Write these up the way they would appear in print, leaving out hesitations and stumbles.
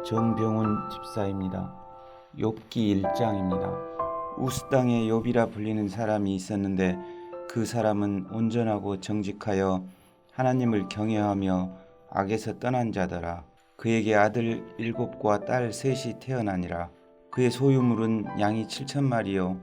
정병훈 집사입니다. 욥기 1장입니다. 우스 땅에 욥이라 불리는 사람이 있었는데 그 사람은 온전하고 정직하여 하나님을 경외하며 악에서 떠난 자더라. 그에게 아들 7과 딸 3이 태어나니라. 그의 소유물은 양이 7,000마리요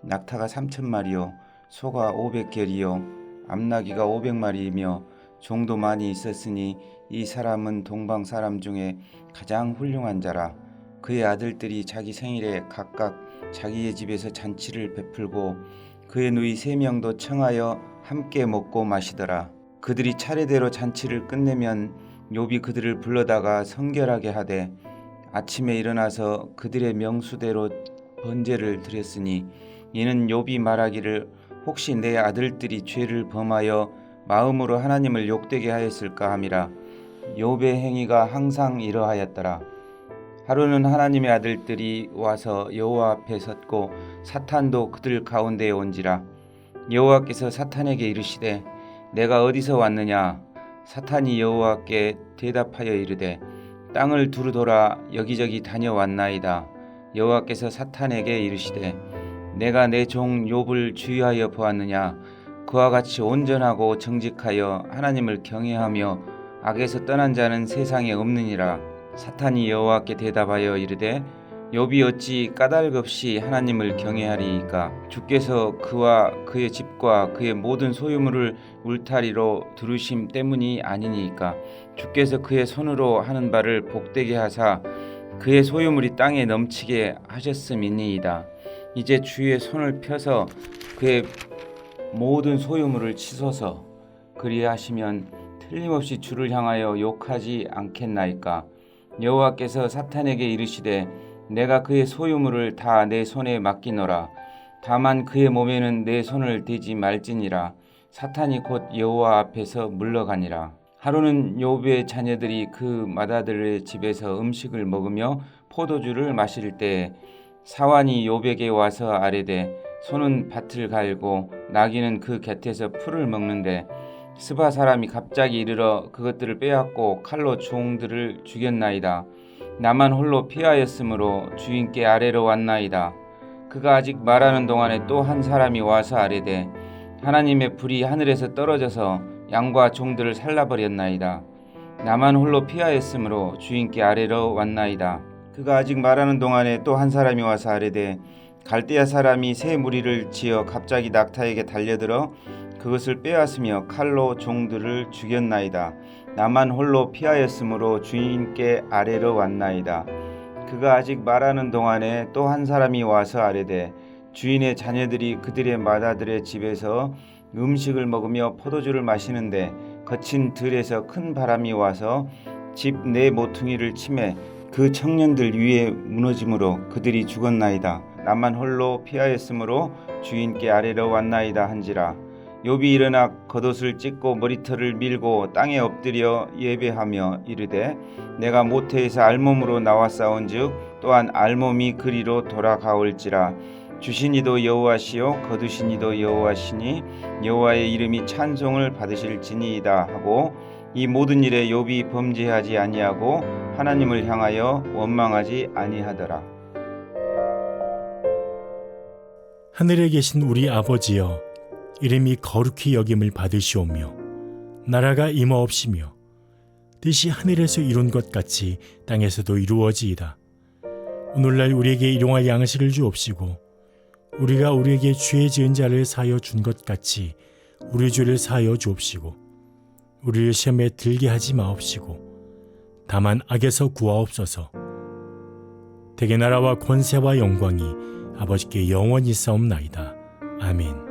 낙타가 3,000마리요 소가 500결이요 암나귀가 500마리이며 종도 많이 있었으니 이 사람은 동방 사람 중에 가장 훌륭한 자라. 그의 아들들이 자기 생일에 각각 자기의 집에서 잔치를 베풀고 그의 누이 3명도 청하여 함께 먹고 마시더라. 그들이 차례대로 잔치를 끝내면 욥이 그들을 불러다가 성결하게 하되 아침에 일어나서 그들의 명수대로 번제를 드렸으니 이는 욥이 말하기를 혹시 내 아들들이 죄를 범하여 마음으로 하나님을 욕되게 하였을까 함이라. 욥의 행위가 항상 이러하였더라. 하루는 하나님의 아들들이 와서 여호와 앞에 섰고 사탄도 그들 가운데에 온지라. 여호와께서 사탄에게 이르시되 내가 어디서 왔느냐. 사탄이 여호와께 대답하여 이르되 땅을 두루 돌아 여기저기 다녀왔나이다. 여호와께서 사탄에게 이르시되 내가 내 종 욥을 주의하여 보았느냐. 그와 같이 온전하고 정직하여 하나님을 경외하며 악에서 떠난 자는 세상에 없느니라. 사탄이 여호와께 대답하여 이르되 욥이 어찌 까닭없이 하나님을 경외하리이까. 주께서 그와 그의 집과 그의 모든 소유물을 울타리로 두르심 때문이 아니니까. 주께서 그의 손으로 하는 바를 복되게 하사 그의 소유물이 땅에 넘치게 하셨음이니이다. 이제 주의 손을 펴서 그의 모든 소유물을 치소서. 그리하시면 틀림없이 주를 향하여 욕하지 않겠나이까. 여호와께서 사탄에게 이르시되 내가 그의 소유물을 다 내 손에 맡기노라. 다만 그의 몸에는 내 손을 대지 말지니라. 사탄이 곧 여호와 앞에서 물러가니라. 하루는 욥의 자녀들이 그 맏아들의 집에서 음식을 먹으며 포도주를 마실 때에 사환이 욥에게 와서 아뢰되 소는 밭을 갈고 나귀는 그 곁에서 풀을 먹는데 스바 사람이 갑자기 이르러 그것들을 빼앗고 칼로 종들을 죽였나이다. 나만 홀로 피하였으므로 주인께 아뢰러 왔나이다. 그가 아직 말하는 동안에 또 한 사람이 와서 아뢰되 하나님의 불이 하늘에서 떨어져서 양과 종들을 살라버렸나이다. 나만 홀로 피하였으므로 주인께 아뢰러 왔나이다. 그가 아직 말하는 동안에 또 한 사람이 와서 아뢰되 갈대아 사람이 새 무리를 지어 갑자기 낙타에게 달려들어 그것을 빼앗으며 칼로 종들을 죽였나이다. 나만 홀로 피하였으므로 주인께 아뢰러 왔나이다. 그가 아직 말하는 동안에 또 한 사람이 와서 아뢰되 주인의 자녀들이 그들의 맏아들의 집에서 음식을 먹으며 포도주를 마시는데 거친 들에서 큰 바람이 와서 집 내 모퉁이를 치매 그 청년들 위에 무너짐으로 그들이 죽었나이다. 나만 홀로 피하였으므로 주인께 아뢰러 왔나이다 한지라. 욥이 일어나 겉옷을 찢고 머리털을 밀고 땅에 엎드려 예배하며 이르되 내가 모태에서 알몸으로 나왔사온즉 또한 알몸이 그리로 돌아가올지라. 주신 이도 여호와시요 거두신 이도 여호와시니 여호와의 이름이 찬송을 받으실지니이다 하고 이 모든 일에 욥이 범죄하지 아니하고 하나님을 향하여 원망하지 아니하더라. 하늘에 계신 우리 아버지여, 이름이 거룩히 여김을 받으시오며 나라가 임하옵시며 뜻이 하늘에서 이룬 것 같이 땅에서도 이루어지이다. 오늘날 우리에게 일용할 양식을 주옵시고 우리가 우리에게 죄 지은 자를 사하여 준 것 같이 우리 죄를 사하여 주옵시고 우리를 시험에 들게 하지 마옵시고 다만 악에서 구하옵소서. 대개 나라와 권세와 영광이 아버지께 영원히 있사옵나이다. 아멘.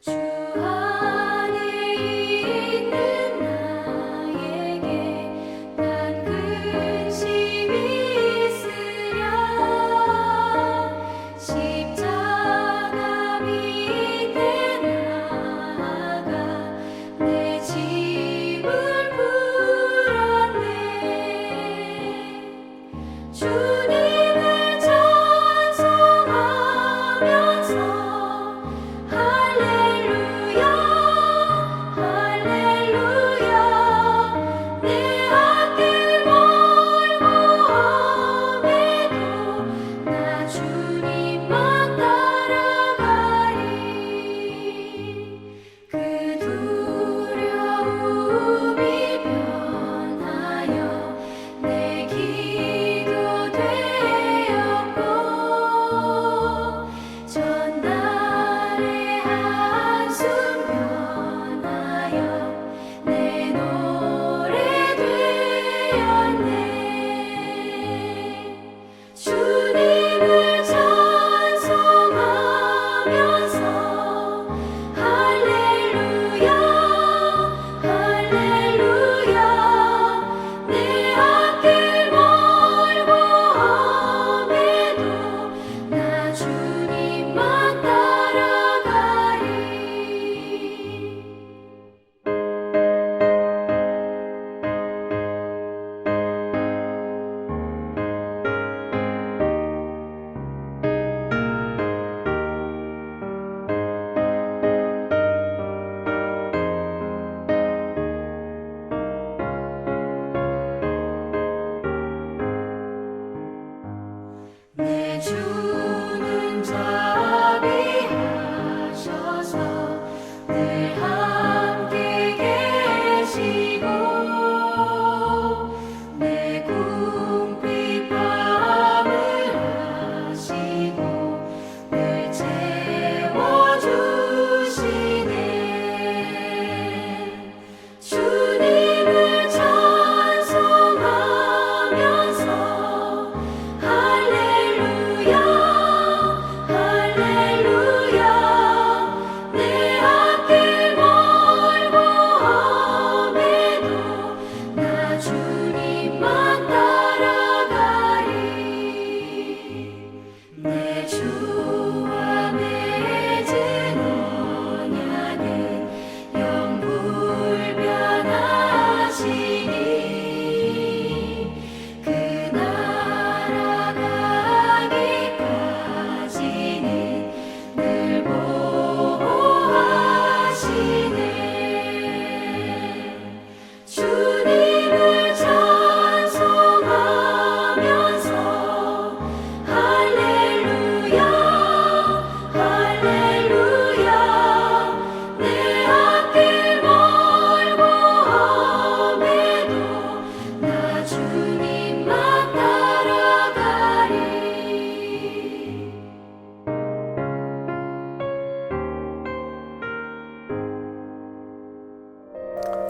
주 안에 있는 나에게 난 그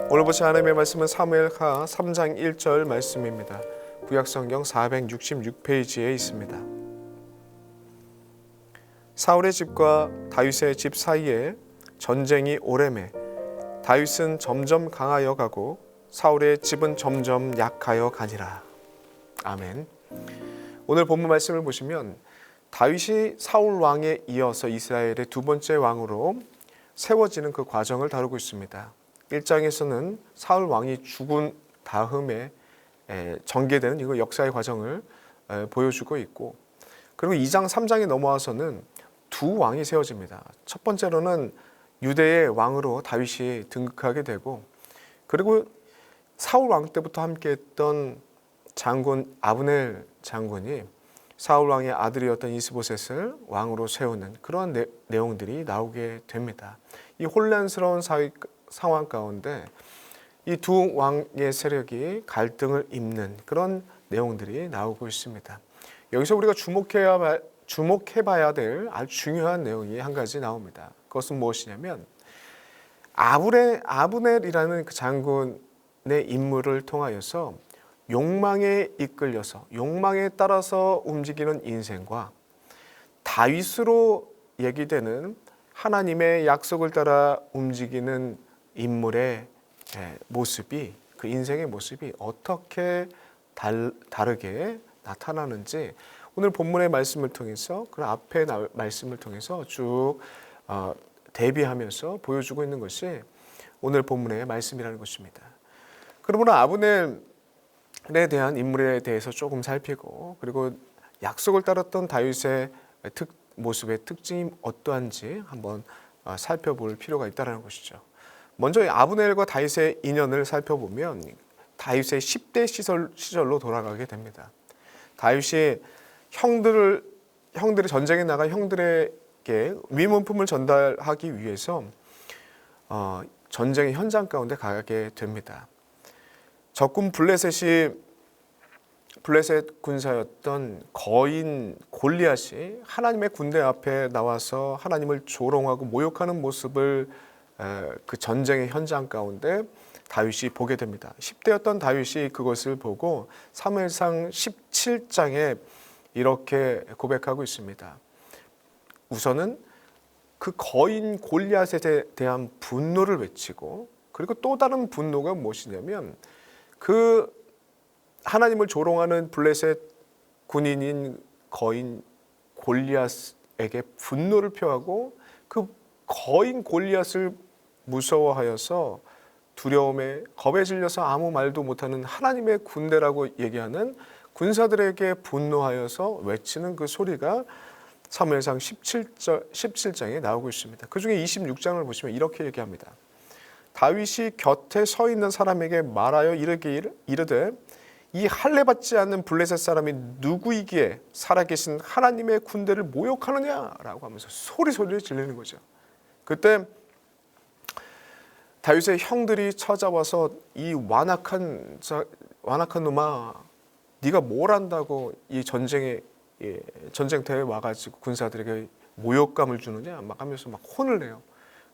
오늘 보실 하나님의 말씀은 사무엘하 3장 1절 말씀입니다. 구약성경 466페이지에 있습니다. 사울의 집과 다윗의 집 사이에 전쟁이 오래매 다윗은 점점 강하여 가고 사울의 집은 점점 약하여 가니라. 아멘. 오늘 본문 말씀을 보시면 다윗이 사울 왕에 이어서 이스라엘의 두 번째 왕으로 세워지는 그 과정을 다루고 있습니다. 1장에서는 사울 왕이 죽은 다음에 전개되는 이거 역사의 과정을 보여주고 있고, 그리고 2장 3장에 넘어와서는 두 왕이 세워집니다. 첫 번째로는 유대의 왕으로 다윗이 등극하게 되고, 그리고 사울 왕 때부터 함께했던 장군 아브넬 장군이 사울 왕의 아들이었던 이스보셋을 왕으로 세우는 그런 내용들이 나오게 됩니다. 이 혼란스러운 상황 가운데 이 두 왕의 세력이 갈등을 잇는 그런 내용들이 나오고 있습니다. 여기서 우리가 주목해봐야 될 아주 중요한 내용이 한 가지 나옵니다. 그것은 무엇이냐면 아브넬이라는 그 장군의 인물을 통하여서 욕망에 이끌려서 욕망에 따라서 움직이는 인생과 다윗으로 얘기되는 하나님의 약속을 따라 움직이는 인물의 모습이, 그 인생의 모습이 어떻게 다르게 나타나는지 오늘 본문의 말씀을 통해서, 그 앞에 말씀을 통해서 쭉 대비하면서 보여주고 있는 것이 오늘 본문의 말씀이라는 것입니다. 그러므로 아브넬에 대한 인물에 대해서 조금 살피고, 그리고 약속을 따랐던 다윗의 모습의 특징이 어떠한지 한번 살펴볼 필요가 있다는 것이죠. 먼저 아브넬과 다윗의 인연을 살펴보면 다윗의 10대 시절로 돌아가게 됩니다. 다윗이 형들이 전쟁에 나가 형들에게 위문품을 전달하기 위해서 전쟁의 현장 가운데 가게 됩니다. 적군 블레셋 군사였던 거인 골리앗이 하나님의 군대 앞에 나와서 하나님을 조롱하고 모욕하는 모습을 그 전쟁의 현장 가운데 다윗이 보게 됩니다. 10대였던 다윗이 그것을 보고 사무엘상 17장에 이렇게 고백하고 있습니다. 우선은 그 거인 골리앗에 대한 분노를 외치고, 그리고 또 다른 분노가 무엇이냐면 그 하나님을 조롱하는 블레셋 군인인 거인 골리앗에게 분노를 표하고, 그 거인 골리앗을 무서워하여서 두려움에 겁에 질려서 아무 말도 못하는 하나님의 군대라고 얘기하는 군사들에게 분노하여서 외치는 그 소리가 사무엘상 17장에 나오고 있습니다. 그 중에 26장을 보시면 이렇게 얘기합니다. 다윗이 곁에 서 있는 사람에게 말하여 이르되 이 할례받지 않는 블레셋 사람이 누구이기에 살아계신 하나님의 군대를 모욕하느냐라고 하면서 소리를 지르는 거죠. 그때 다윗의 형들이 찾아와서 이 완악한 놈아, 네가 뭘 안다고 이 전쟁터에 와가지고 군사들에게 모욕감을 주느냐 막 하면서 막 혼을 내요.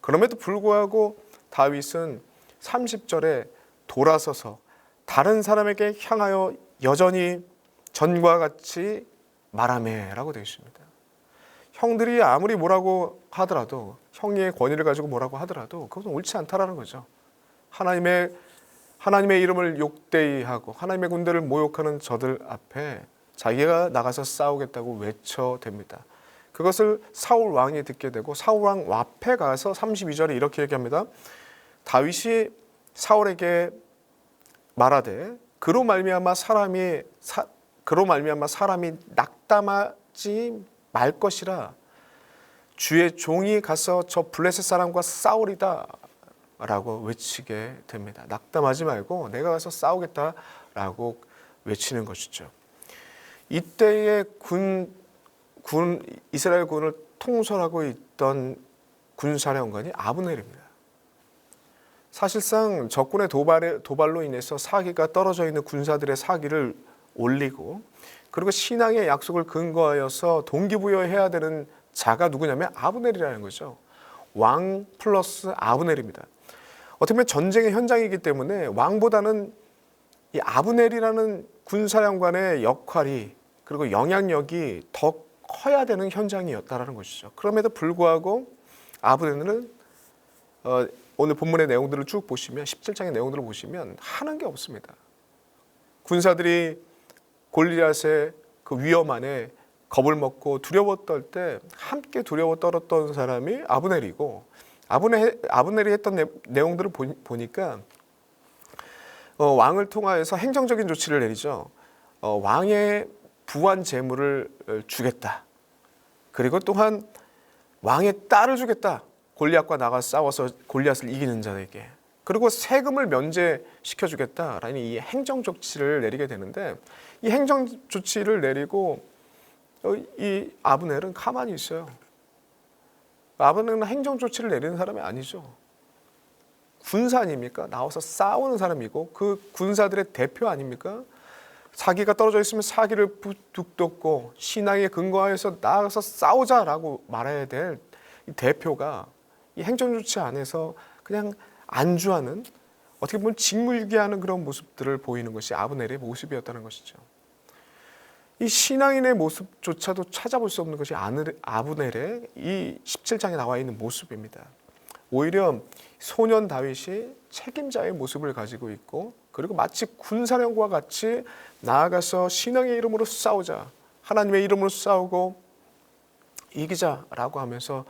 그럼에도 불구하고 다윗은 30절에 돌아서서 다른 사람에게 향하여 여전히 전과 같이 말하매라고 되어 있습니다. 형들이 아무리 뭐라고 하더라도, 형의 권위를 가지고 뭐라고 하더라도 그것은 옳지 않다라는 거죠. 하나님의 이름을 욕되이 하고 하나님의 군대를 모욕하는 저들 앞에 자기가 나가서 싸우겠다고 외쳐댑니다. 그것을 사울 왕이 듣게 되고 사울 왕 앞에 가서 32절에 이렇게 얘기합니다. 다윗이 사울에게 말하되 그로 말미암아 사람이 낙담하지 말 것이라. 주의 종이 가서 저 블레셋 사람과 싸우리다 라고 외치게 됩니다. 낙담하지 말고 내가 가서 싸우겠다라고 외치는 것이죠. 이때의 이스라엘 군을 통솔하고 있던 군사령관이 아브넬입니다. 사실상 적군의 도발로 인해서 사기가 떨어져 있는 군사들의 사기를 올리고, 그리고 신앙의 약속을 근거하여서 동기부여해야 되는 자가 누구냐면 아브넬이라는 거죠. 왕 플러스 아브넬입니다. 어떻게 보면 전쟁의 현장이기 때문에 왕보다는 이 아브넬이라는 군사령관의 역할이 그리고 영향력이 더 커야 되는 현장이었다라는 것이죠. 그럼에도 불구하고 아브넬은 오늘 본문의 내용들을 쭉 보시면 17장의 내용들을 보시면 하는 게 없습니다. 군사들이 골리앗의 그 위험 안에 겁을 먹고 두려워 떨 때 함께 두려워 떨었던 사람이 아브넬이고 아브넬이 했던 내용들을 보니까 왕을 통하여서 행정적인 조치를 내리죠. 왕의 부한 재물을 주겠다. 그리고 또한 왕의 딸을 주겠다. 골리앗과 나가 싸워서 골리앗을 이기는 자에게. 그리고 세금을 면제시켜 주겠다라는 이 행정 조치를 내리게 되는데 이 행정 조치를 내리고 이 아브넬은 가만히 있어요. 아브넬은 행정 조치를 내리는 사람이 아니죠. 군사 아닙니까? 나와서 싸우는 사람이고 그 군사들의 대표 아닙니까? 사기가 떨어져 있으면 사기를 북돋고 신앙에 근거하여서 나가서 싸우자라고 말해야 될 이 대표가 이 행정 조치 안에서 그냥 안주하는 어떻게 보면 직무유기하는 그런 모습들을 보이는 것이 아브넬의 모습이었다는 것이죠. 이 신앙인의 모습조차도 찾아볼 수 없는 것이 아브넬의 이 17장에 나와 있는 모습입니다. 오히려 소년 다윗이 책임자의 모습을 가지고 있고 그리고 마치 군사령과 같이 나아가서 신앙의 이름으로 싸우자, 하나님의 이름으로 싸우고 이기자라고 하면서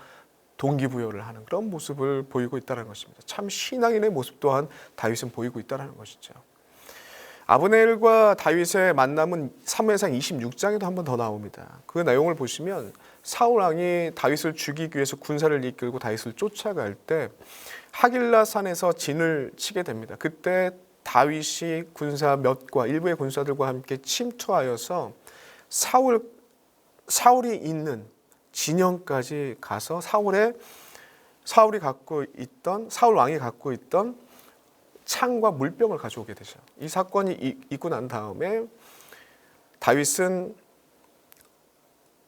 동기부여를 하는 그런 모습을 보이고 있다는 것입니다. 참 신앙인의 모습 또한 다윗은 보이고 있다는 것이죠. 아브넬과 다윗의 만남은 사무엘상 26장에도 한 번 더 나옵니다. 그 내용을 보시면 사울 왕이 다윗을 죽이기 위해서 군사를 이끌고 다윗을 쫓아갈 때 하길라 산에서 진을 치게 됩니다. 그때 다윗이 군사 몇과 일부의 군사들과 함께 침투하여서 사울이 있는 진영까지 가서 사울 왕이 갖고 있던 창과 물병을 가져오게 되죠. 이 사건이 있고 난 다음에 다윗은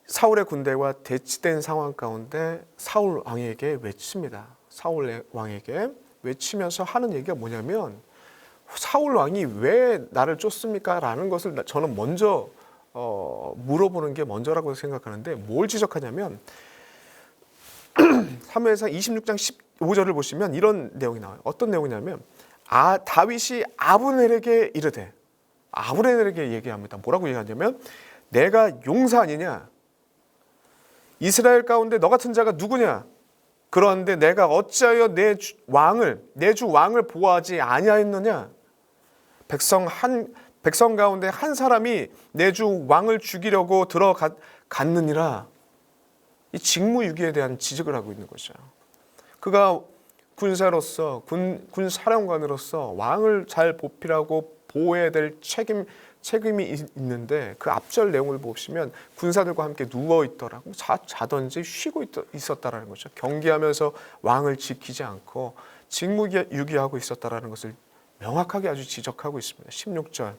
사울의 군대와 대치된 상황 가운데 사울 왕에게 외칩니다. 사울 왕에게 외치면서 하는 얘기가 뭐냐면 사울 왕이 왜 나를 쫓습니까? 라는 것을 저는 먼저 물어보는 게 먼저라고 생각하는데 뭘 지적하냐면 사무엘상 26장 15절을 보시면 이런 내용이 나와요. 어떤 내용이냐면 다윗이 아브넬에게 이르되 아브넬에게 얘기합니다. 뭐라고 얘기하냐면 내가 용사 아니냐? 이스라엘 가운데 너 같은 자가 누구냐? 그런데 내가 어찌하여 내 주 왕을 보호하지 아니하였느냐? 백성 가운데 한 사람이 내 주 왕을 죽이려고 들어갔느니라. 이 직무유기에 대한 지적을 하고 있는 것이죠. 그가 군사로서 군사령관으로서 왕을 잘 보필하고 보호해야 될 책임이 있는데 그 앞절 내용을 보시면 군사들과 함께 누워 있더라고 자든지 쉬고 있었다라는 거죠. 경계하면서 왕을 지키지 않고 직무유기하고 있었다라는 것을 명확하게 아주 지적하고 있습니다. 16절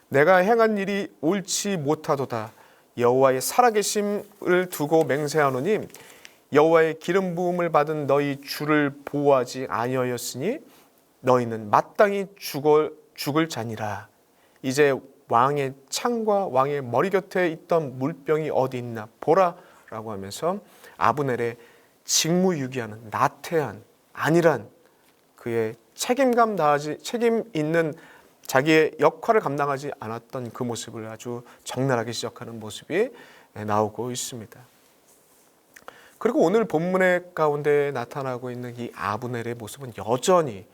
내가 행한 일이 옳지 못하도다. 여호와의 살아계심을 두고 맹세하노니 여호와의 기름 부음을 받은 너희 주를 보호하지 아니하였으니 너희는 마땅히 죽을 자니라. 이제 왕의 창과 왕의 머리 곁에 있던 물병이 어디 있나 보라라고 하면서 아브넬의 직무유기하는 나태한 안일한 그의 책임 있는 자기의 역할을 감당하지 않았던 그 모습을 아주 적나라하게 지적하는 모습이 나오고 있습니다. 그리고 오늘 본문의 가운데 나타나고 있는 이 아브넬의 모습은 여전히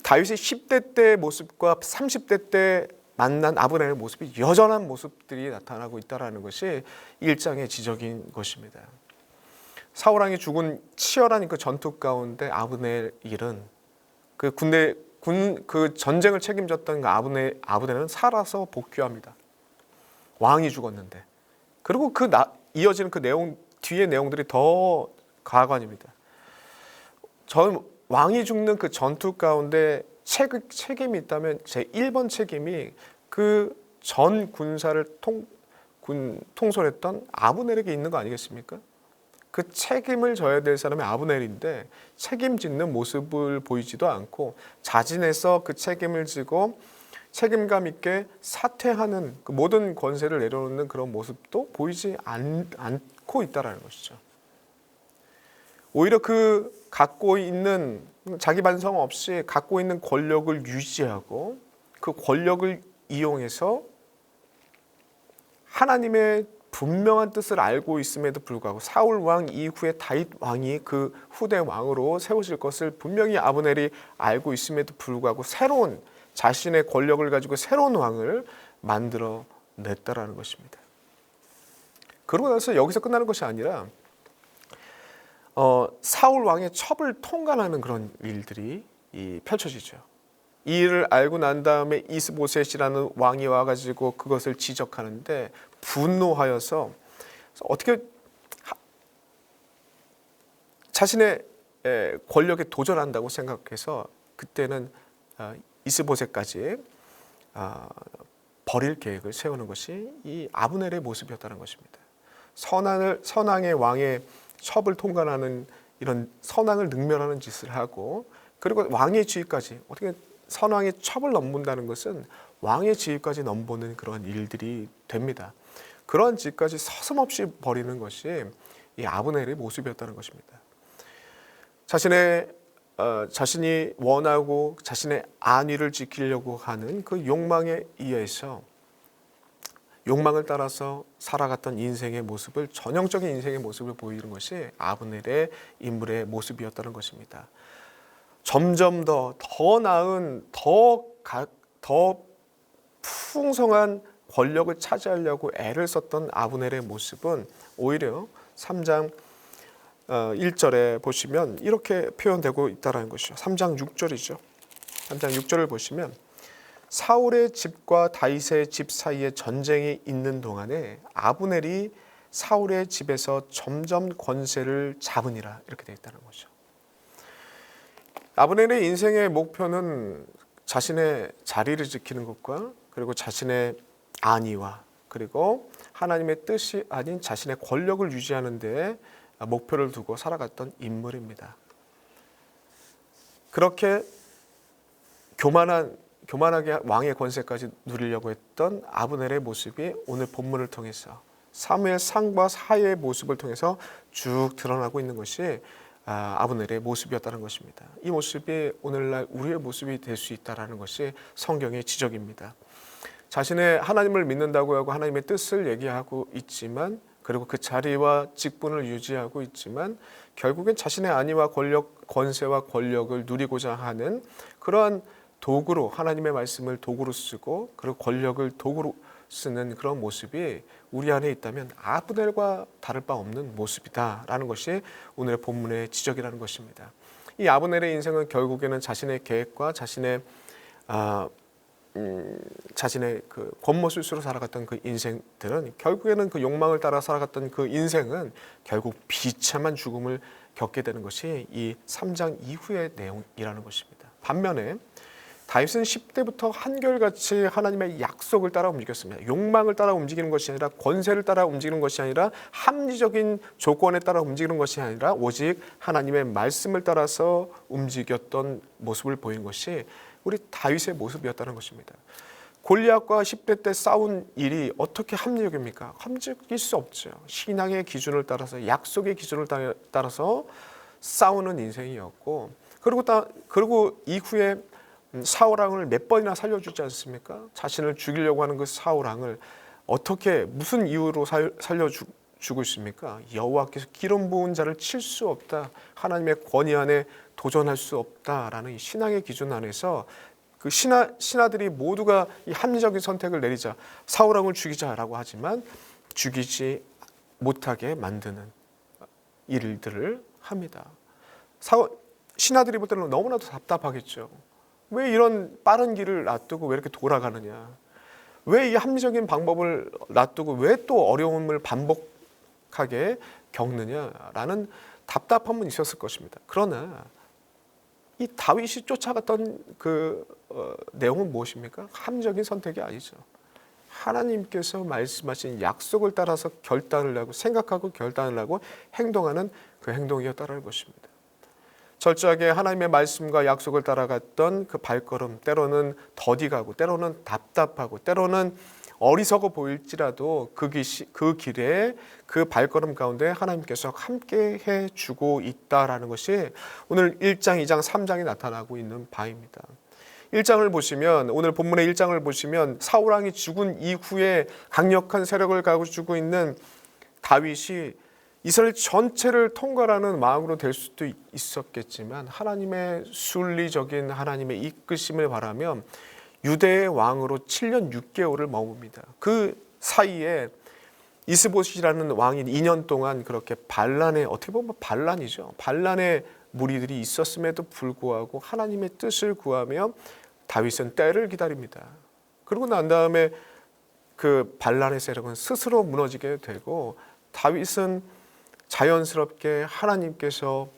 다윗의 10대 때 모습과 30대 때 만난 아브넬의 모습이 여전한 모습들이 나타나고 있다는 것이 1장의 지적인 것입니다. 사울 왕이 죽은 치열한 그 전투 가운데 아브넬 일은 그 전쟁을 책임졌던 그 아브넬은 살아서 복귀합니다. 왕이 죽었는데. 그리고 이어지는 그 내용 뒤의 내용들이 더 가관입니다. 왕이 죽는 그 전투 가운데 책임이 있다면 제 1번 책임이 그 전 군사를 통솔했던 아브넬에게 있는 거 아니겠습니까? 그 책임을 져야 될 사람이 아브넬인데 책임짓는 모습을 보이지도 않고 자진해서 그 책임을 지고 책임감 있게 사퇴하는 그 모든 권세를 내려놓는 그런 모습도 보이지 않고 있다라는 것이죠. 오히려 그 갖고 있는 자기 반성 없이 갖고 있는 권력을 유지하고 그 권력을 이용해서 하나님의 분명한 뜻을 알고 있음에도 불구하고 사울 왕 이후에 다윗 왕이 그 후대 왕으로 세워질 것을 분명히 아브넬이 알고 있음에도 불구하고 새로운 자신의 권력을 가지고 새로운 왕을 만들어 냈다라는 것입니다. 그러고 나서 여기서 끝나는 것이 아니라 사울 왕의 첩을 통관하는 그런 일들이 펼쳐지죠. 이 일을 알고 난 다음에 이스보셋이라는 왕이 와가지고 그것을 지적하는데 분노하여서 어떻게 자신의 권력에 도전한다고 생각해서 그때는 이스보셋까지 버릴 계획을 세우는 것이 이 아브넬의 모습이었다는 것입니다. 선왕의 왕의 첩을 통관하는 이런 선왕을 능멸하는 짓을 하고 그리고 왕의 지위까지 어떻게 선왕의 첩을 넘본다는 것은 왕의 지위까지 넘보는 그런 일들이 됩니다. 그런 짓까지 서슴없이 벌이는 것이 이 아브넬의 모습이었다는 것입니다. 자신이 원하고 자신의 안위를 지키려고 하는 그 욕망에 의해서 욕망을 따라서 살아갔던 인생의 모습을 전형적인 인생의 모습을 보이는 것이 아브넬의 인물의 모습이었다는 것입니다. 점점 더 나은 더 풍성한 권력을 차지하려고 애를 썼던 아브넬의 모습은 오히려 3장 1절에 보시면 이렇게 표현되고 있다는 것이죠. 3장 6절이죠. 3장 6절을 보시면 사울의 집과 다윗의 집 사이에 전쟁이 있는 동안에 아브넬이 사울의 집에서 점점 권세를 잡으니라 이렇게 되어 있다는 거죠. 아브넬의 인생의 목표는 자신의 자리를 지키는 것과 그리고 자신의 안위와 그리고 하나님의 뜻이 아닌 자신의 권력을 유지하는 데 목표를 두고 살아갔던 인물입니다. 그렇게 교만하게 왕의 권세까지 누리려고 했던 아브넬의 모습이 오늘 본문을 통해서 사무엘상과 사의 모습을 통해서 쭉 드러나고 있는 것이 아브넬의 모습이었다는 것입니다. 이 모습이 오늘날 우리의 모습이 될 수 있다는 것이 성경의 지적입니다. 자신의 하나님을 믿는다고 하고 하나님의 뜻을 얘기하고 있지만 그리고 그 자리와 직분을 유지하고 있지만 결국엔 자신의 안위와 권세와 권력을 누리고자 하는 그러한 도구로 하나님의 말씀을 도구로 쓰고 그리고 권력을 도구로 쓰는 그런 모습이 우리 안에 있다면 아브넬과 다를 바 없는 모습이다라는 것이 오늘의 본문의 지적이라는 것입니다. 이 아브넬의 인생은 결국에는 자신의 계획과 자신의 그 겉모술수로 살아갔던 그 인생들은 결국에는 그 욕망을 따라 살아갔던 그 인생은 결국 비참한 죽음을 겪게 되는 것이 이 3장 이후의 내용이라는 것입니다. 반면에 다윗은 10대부터 한결같이 하나님의 약속을 따라 움직였습니다. 욕망을 따라 움직이는 것이 아니라 권세를 따라 움직이는 것이 아니라 합리적인 조건에 따라 움직이는 것이 아니라 오직 하나님의 말씀을 따라서 움직였던 모습을 보인 것이 우리 다윗의 모습이었다는 것입니다. 골리앗과 10대 때 싸운 일이 어떻게 합리적입니까? 합리적일 수 없죠. 신앙의 기준을 따라서 약속의 기준을 따라서 싸우는 인생이었고 그리고 이후에 사울왕을 몇 번이나 살려주지 않습니까? 자신을 죽이려고 하는 그 사울왕을 어떻게 무슨 이유로 살려주고 있습니까? 여호와께서 기름 부은 자를 칠 수 없다. 하나님의 권위 안에 도전할 수 없다라는 이 신앙의 기준 안에서 그 신하들이 모두가 이 합리적인 선택을 내리자 사울왕을 죽이자라고 하지만 죽이지 못하게 만드는 일들을 합니다. 신하들이 볼 때는 너무나도 답답하겠죠. 왜 이런 빠른 길을 놔두고 왜 이렇게 돌아가느냐? 왜 이 합리적인 방법을 놔두고 왜 또 어려움을 반복하게 겪느냐라는 답답함은 있었을 것입니다. 그러나 이 다윗이 쫓아갔던 그 내용은 무엇입니까? 합리적인 선택이 아니죠. 하나님께서 말씀하신 약속을 따라서 결단을 하고 생각하고 결단을 하고 행동하는 그 행동이었다는 것입니다. 철저하게 하나님의 말씀과 약속을 따라갔던 그 발걸음, 때로는 더디가고 때로는 답답하고 때로는 어리석어 보일지라도 그 길에 그 발걸음 가운데 하나님께서 함께 해주고 있다라는 것이 오늘 1장, 2장, 3장에 나타나고 있는 바입니다. 1장을 보시면, 오늘 본문의 1장을 보시면 사울왕이 죽은 이후에 강력한 세력을 가지고 있는 다윗이 이스라엘 전체를 통괄하는 왕으로 될 수도 있었겠지만 하나님의 순리적인 하나님의 이끄심을 바라며 유대의 왕으로 7년 6개월을 머뭅니다. 그 사이에 이스보시라는 왕이 2년 동안 그렇게 반란의, 어떻게 보면 반란이죠. 반란의 무리들이 있었음에도 불구하고 하나님의 뜻을 구하며 다윗은 때를 기다립니다. 그러고 난 다음에 그 반란의 세력은 스스로 무너지게 되고 다윗은 자연스럽게 하나님께서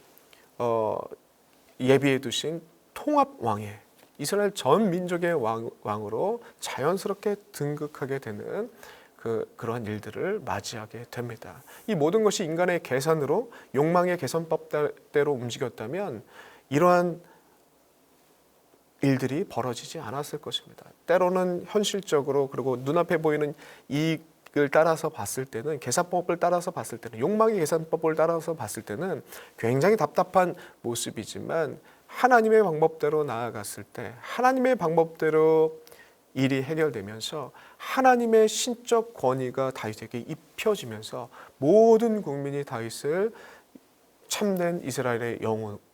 예비해 두신 통합왕의 이스라엘 전 민족의 왕으로 자연스럽게 등극하게 되는 그러한 일들을 맞이하게 됩니다. 이 모든 것이 인간의 계산으로 욕망의 계산법대로 움직였다면 이러한 일들이 벌어지지 않았을 것입니다. 때로는 현실적으로 그리고 눈앞에 보이는 이익을 따라서 봤을 때는 계산법을 따라서 봤을 때는 욕망의 계산법을 따라서 봤을 때는 굉장히 답답한 모습이지만 하나님의 방법대로 나아갔을 때 하나님의 방법대로 일이 해결되면서 하나님의 신적 권위가 다윗에게 입혀지면서 모든 국민이 다윗을 참된 이스라엘의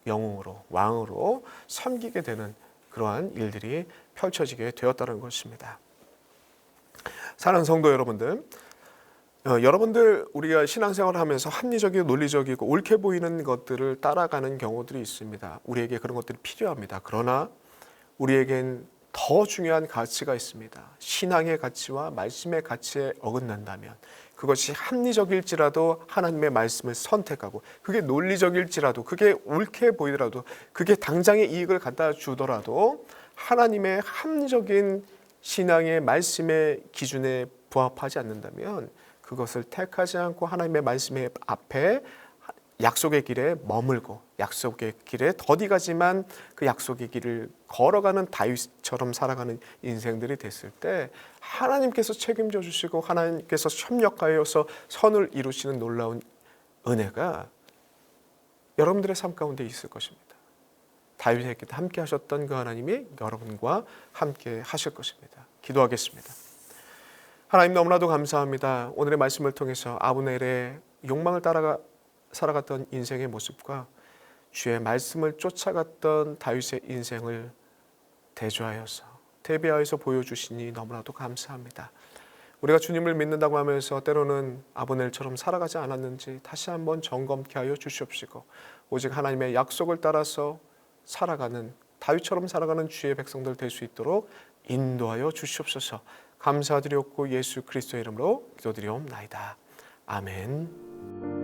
영웅으로 왕으로 섬기게 되는 그러한 일들이 펼쳐지게 되었다는 것입니다. 사랑하는 성도 여러분들, 우리가 신앙생활을 하면서 합리적이고 논리적이고 옳게 보이는 것들을 따라가는 경우들이 있습니다. 우리에게 그런 것들이 필요합니다. 그러나 우리에겐 더 중요한 가치가 있습니다. 신앙의 가치와 말씀의 가치에 어긋난다면 그것이 합리적일지라도 하나님의 말씀을 선택하고 그게 논리적일지라도 그게 옳게 보이더라도 그게 당장의 이익을 갖다 주더라도 하나님의 합리적인 신앙의 말씀의 기준에 부합하지 않는다면 그것을 택하지 않고 하나님의 말씀의 앞에 약속의 길에 머물고 약속의 길에 더디가지만 그 약속의 길을 걸어가는 다윗처럼 살아가는 인생들이 됐을 때 하나님께서 책임져 주시고 하나님께서 협력하여서 선을 이루시는 놀라운 은혜가 여러분들의 삶 가운데 있을 것입니다. 다윗에게 함께 하셨던 그 하나님이 여러분과 함께 하실 것입니다. 기도하겠습니다. 하나님 너무나도 감사합니다. 오늘의 말씀을 통해서 아브넬의 욕망을 따라 살아갔던 인생의 모습과 주의 말씀을 쫓아갔던 다윗의 인생을 대조하여서 대비하여서 보여주시니 너무나도 감사합니다. 우리가 주님을 믿는다고 하면서 때로는 아브넬처럼 살아가지 않았는지 다시 한번 점검케 하여 주시옵시고 오직 하나님의 약속을 따라서 살아가는 다윗처럼 살아가는 주의 백성들 될 수 있도록 인도하여 주시옵소서. 감사드렸고 예수 그리스도의 이름으로 기도드리옵나이다. 아멘.